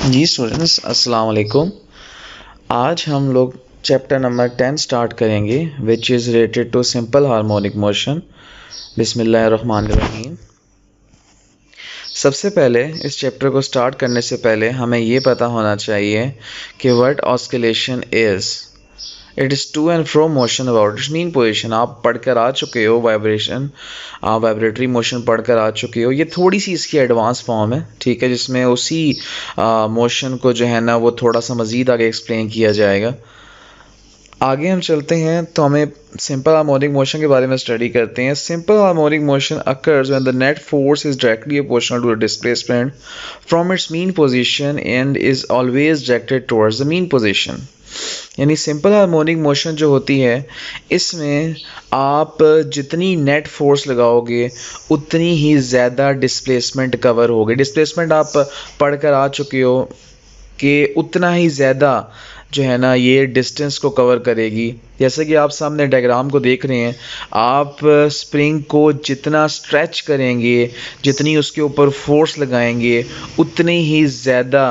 जी students, अस्सलाम वालेकुम। आज हम लोग चैप्टर नंबर 10 स्टार्ट करेंगे which is related to simple harmonic motion. बिस्मिल्लाहिर्रहमानिर्रहीम। सबसे पहले इस चैप्टर को स्टार्ट करने से पहले हमें ये पता होना चाहिए कि what oscillation is. It is to and fro motion about its mean position. आप पढ़कर आ चुके हो वाइब्रेशन, आप वाइब्रेटरी मोशन पढ़कर आ चुके हो। ये थोड़ी सी इसकी एडवांस फॉर्म है, ठीक है, जिसमें उसी मोशन को जो है ना वो थोड़ा सा मज़ीद आगे एक्सप्लेन किया जाएगा। आगे हम चलते हैं तो हमें सिंपल हार्मोनिक मोशन के बारे में स्टडी करते हैं। Simple harmonic motion occurs when the net force is directly proportional to the displacement from its mean position and is always directed towards the mean position. यानी सिंपल हार्मोनिक मोशन जो होती है इसमें आप जितनी नेट फोर्स लगाओगे उतनी ही ज़्यादा डिस्प्लेसमेंट कवर होगी। डिस्प्लेसमेंट आप पढ़कर आ चुके हो कि उतना ही ज़्यादा जो है ना ये डिस्टेंस को कवर करेगी। जैसे कि आप सामने डायग्राम को देख रहे हैं, आप स्प्रिंग को जितना स्ट्रेच करेंगे, जितनी उसके ऊपर फोर्स लगाएंगे, उतनी ही ज़्यादा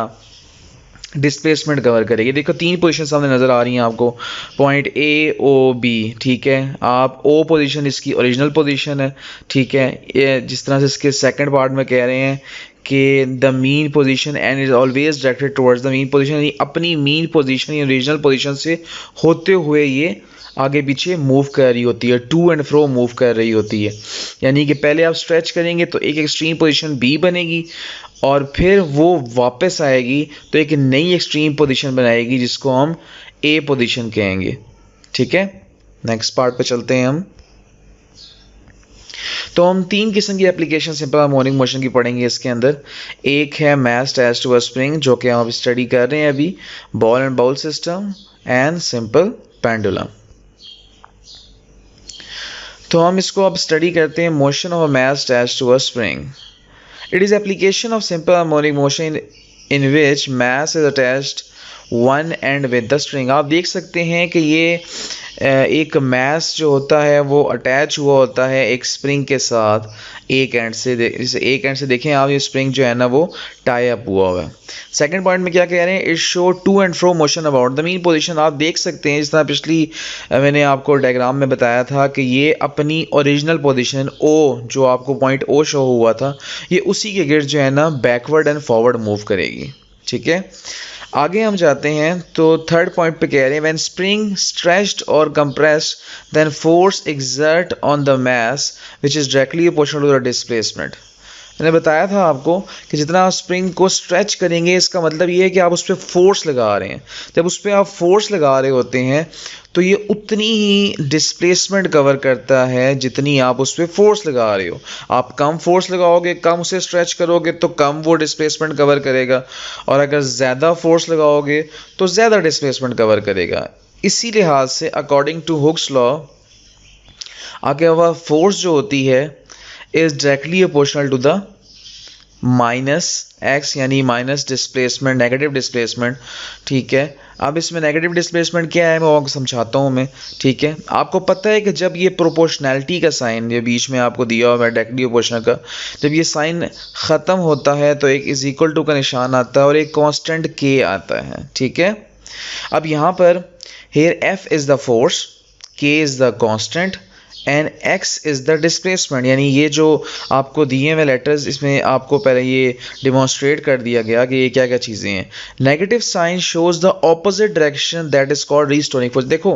डिस्प्लेसमेंट कवर करेगी। देखो तीन पोजीशन सामने नज़र आ रही हैं आपको, पॉइंट ए ओ बी, ठीक है। आप ओ पोजीशन इसकी ओरिजिनल पोजीशन है, ठीक है। ये जिस तरह से इसके सेकंड पार्ट में कह रहे हैं कि the mean position and is always directed towards the mean position, यानी अपनी मीन पोजीशन या ओरिजिनल पोजीशन से होते हुए ये आगे पीछे मूव कर रही होती है, टू एंड फ्रो मूव कर रही होती है। यानी कि पहले आप स्ट्रेच करेंगे तो एक एक्सट्रीम पोजीशन बी बनेगी और फिर वो वापस आएगी तो एक नई एक्सट्रीम पोजीशन बनाएगी जिसको हम ए पोजीशन कहेंगे, ठीक है। नेक्स्ट पार्ट पे चलते हैं हम। तो हम तीन किस्म की एप्लीकेशन सिंपल हार्मोनिक मोशन की पढ़ेंगे इसके अंदर। एक है mass attached to a spring, जो कि हम स्टडी कर रहे हैं अभी, ball and bowl system and simple pendulum. तो हम इसको अब स्टडी करते हैं, motion of mass attached to a spring. It is application of simple harmonic motion in which mass is attached one end with the string। आप देख सकते हैं कि ये एक mass जो होता है वो अटैच हुआ होता है एक स्प्रिंग के साथ एक एंड से। जैसे एक एंड से देखें आप, ये स्प्रिंग जो है ना वो टाई अप हुआ हुआ है। सेकंड पॉइंट में क्या कह रहे हैं, it show to and fro motion about the mean position. आप देख सकते हैं जिस तरह पिछली मैंने आपको डायग्राम में बताया था कि ये अपनी ओरिजिनल पोजीशन ओ, जो आपको पॉइंट ओ शो हुआ था, ये उसी के गिर्द जो है ना बैकवर्ड एंड फॉरवर्ड मूव करेगी, ठीक है। आगे हम जाते हैं तो थर्ड पॉइंट पे कह रहे हैं व्हेन स्प्रिंग स्ट्रेच्ड और compressed then force exert on the mass which is directly proportional to the displacement. मैंने बताया था आपको कि जितना आप स्प्रिंग को स्ट्रेच करेंगे इसका मतलब ये है कि आप उस पर फोर्स लगा रहे हैं। जब उस पर आप फोर्स लगा रहे होते हैं तो ये उतनी ही डिस्प्लेसमेंट कवर करता है जितनी आप उस पर फोर्स लगा रहे हो। आप कम फोर्स लगाओगे, कम उसे स्ट्रेच करोगे तो कम वो डिस्प्लेसमेंट कवर करेगा, और अगर ज़्यादा फोर्स लगाओगे तो ज़्यादा डिस्प्लेसमेंट कवर करेगा। इसी लिहाज से अकॉर्डिंग टू हुक्स लॉ आगे वह फोर्स जो होती है is directly proportional to the minus x, यानी माइनस डिस्प्लेसमेंट, नेगेटिव डिस्प्लेसमेंट, ठीक है। अब इसमें नेगेटिव डिस्प्लेसमेंट क्या है मैं आपको समझाता हूँ मैं, ठीक है। आपको पता है कि जब ये प्रोपोर्शनैलिटी का साइन ये बीच में आपको दिया हुआ है डायरेक्टली प्रोपोर्शनल का, जब ये साइन ख़त्म होता है तो एक इज इक्वल टू का निशान आता है और एक कांस्टेंट के आता है, ठीक है। अब यहाँ पर here F is the force, K is the constant and X is the displacement. यानी ये जो आपको दिए हुए लेटर्स, इसमें आपको पहले ये डिमॉन्स्ट्रेट कर दिया गया कि ये क्या क्या चीज़ें हैं। Negative sign shows the opposite direction that is called restoring force. देखो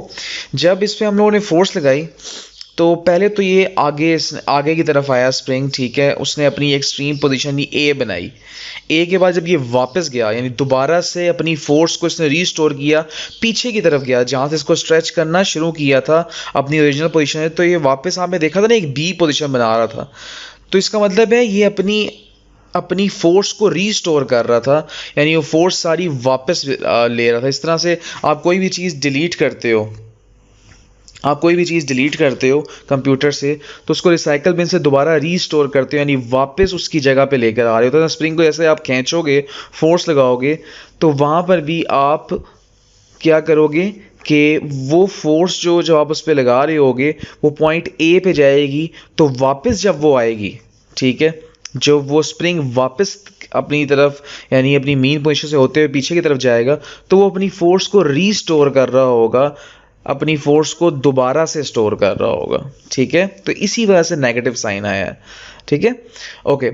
जब इस पर हम लोगों ने फोर्स लगाई तो पहले तो ये आगे की तरफ आया स्प्रिंग, ठीक है। उसने अपनी एक्सट्रीम पोजीशन ए बनाई। ए के बाद जब ये वापस गया, यानी दोबारा से अपनी फोर्स को इसने रीस्टोर किया, पीछे की तरफ गया जहाँ से इसको स्ट्रेच करना शुरू किया था अपनी ओरिजिनल पोजीशन है, तो ये वापस आपने देखा था ना एक बी पोजीशन बना रहा था। तो इसका मतलब है ये अपनी फोर्स को रीस्टोर कर रहा था, यानी वो फोर्स सारी वापस ले रहा था। इस तरह से आप कोई भी चीज़ डिलीट करते हो, कंप्यूटर से, तो उसको रिसाइकल बिन से दोबारा रीस्टोर करते हो, यानी वापस उसकी जगह पे लेकर आ रहे हो। तो स्प्रिंग को जैसे आप खींचोगे, फोर्स लगाओगे, तो वहाँ पर भी आप क्या करोगे कि वो फोर्स जो आप उस पर लगा रहे होगे वो पॉइंट ए पे जाएगी, तो वापस जब वो आएगी, ठीक है, जो वो स्प्रिंग वापस अपनी तरफ यानी अपनी मीन पोजीशन से होते हुए पीछे की तरफ जाएगा तो वो अपनी फोर्स को रीस्टोर कर रहा होगा, अपनी फोर्स को दोबारा से स्टोर कर रहा होगा। ठीक है, तो इसी वजह से नेगेटिव साइन आया है। ठीक है, okay.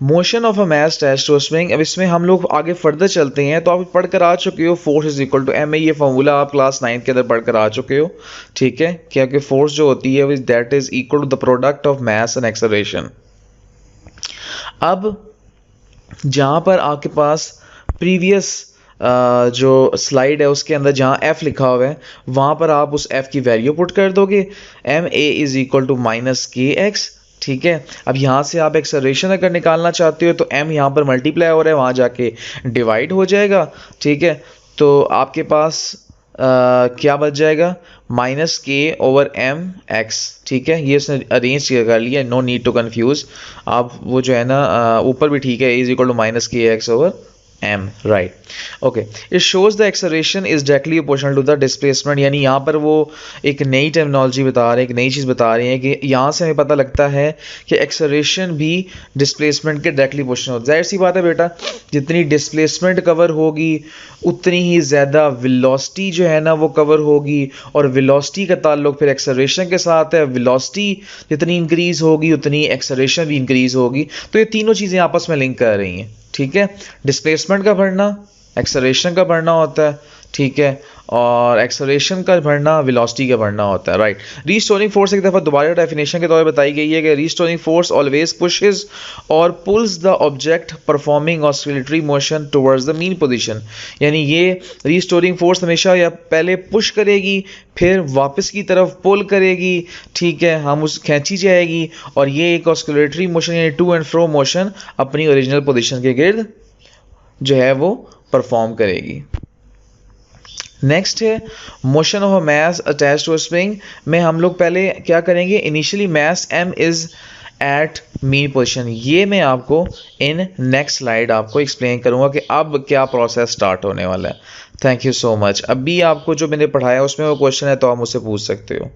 Motion of a mass attached to a spring, अब इसमें हम लोग आगे फर्दर चलते हैं। तो आप पढ़कर आ चुके हो force is equal to m a, ये फॉर्मूला आप क्लास 9 के अंदर पढ़कर आ चुके हो। ठीक है, क्योंकि फोर्स जो होती है that is equal to the product of mass and acceleration. अब जहां पर आपके पास प्रीवियस जो स्लाइड है उसके अंदर जहां f लिखा हुआ है वहां पर आप उस f की वैल्यू पुट कर दोगे, m a is equal to minus k x. ठीक है, अब यहाँ से आप एक्सेलरेशन अगर निकालना चाहते हो तो m यहाँ पर मल्टीप्लाई हो रहा है, वहाँ जाके डिवाइड हो जाएगा। ठीक है, तो आपके पास क्या बच जाएगा, माइनस के ओवर एम एक्स। ठीक है, ये उसने अरेंज कर लिया, नो नीड टू कंफ्यूज। आप वो जो है ना ऊपर भी ठीक है, is equal to minus k x over m, right? Okay, it shows the acceleration is directly proportional to the displacement। यानी यहाँ पर वो एक नई टर्मिनोलॉजी बता रहे हैं, एक नई चीज़ बता रहे हैं कि यहाँ से हमें पता लगता है कि एक्सेलरेशन भी डिस्प्लेसमेंट के डायरेक्टली प्रोपोर्शनल होता है। जाहिर सी बात है बेटा, जितनी डिस्प्लेसमेंट कवर होगी उतनी ही ज़्यादा वेलोसिटी जो है ना वो कवर होगी, और वेलोसिटी का ताल्लुक फिर एक्सेलरेशन के साथ है। वेलोसिटी जितनी इंक्रीज होगी उतनी एक्सेलरेशन भी इंक्रीज होगी। तो ये तीनों चीज़ें आपस में लिंक कर रही हैं। ठीक है, डिस्प्लेसमेंट का बढ़ना एक्सेलरेशन का बढ़ना होता है। ठीक है, और एक्सेलरेशन का बढ़ना वेलोसिटी का बढ़ना होता है। राइट, रीस्टोरिंग फोर्स एक दफ़ा दोबारा डेफिनेशन के तौर पर बताई गई है कि रीस्टोरिंग फोर्स ऑलवेज पुशेस और pulls the object performing oscillatory motion towards the mean position. यानी ये रीस्टोरिंग फोर्स हमेशा या पहले पुश करेगी फिर वापस की तरफ पुल करेगी। ठीक है, हम उस खींची जाएगी और ये एक ऑस्किलेटरी मोशन यानी टू एंड फ्रो मोशन अपनी ओरिजिनल पोजीशन के गिर्द जो है वो परफॉर्म करेगी। नेक्स्ट है motion of a mass attached to a spring में हम लोग पहले क्या करेंगे, initially mass m is at mean position. ये मैं आपको इन नेक्स्ट स्लाइड आपको एक्सप्लेन करूंगा कि अब क्या प्रोसेस स्टार्ट होने वाला है। Thank you so much. अभी आपको जो मैंने पढ़ाया उसमें वो क्वेश्चन है तो आप मुझसे पूछ सकते हो।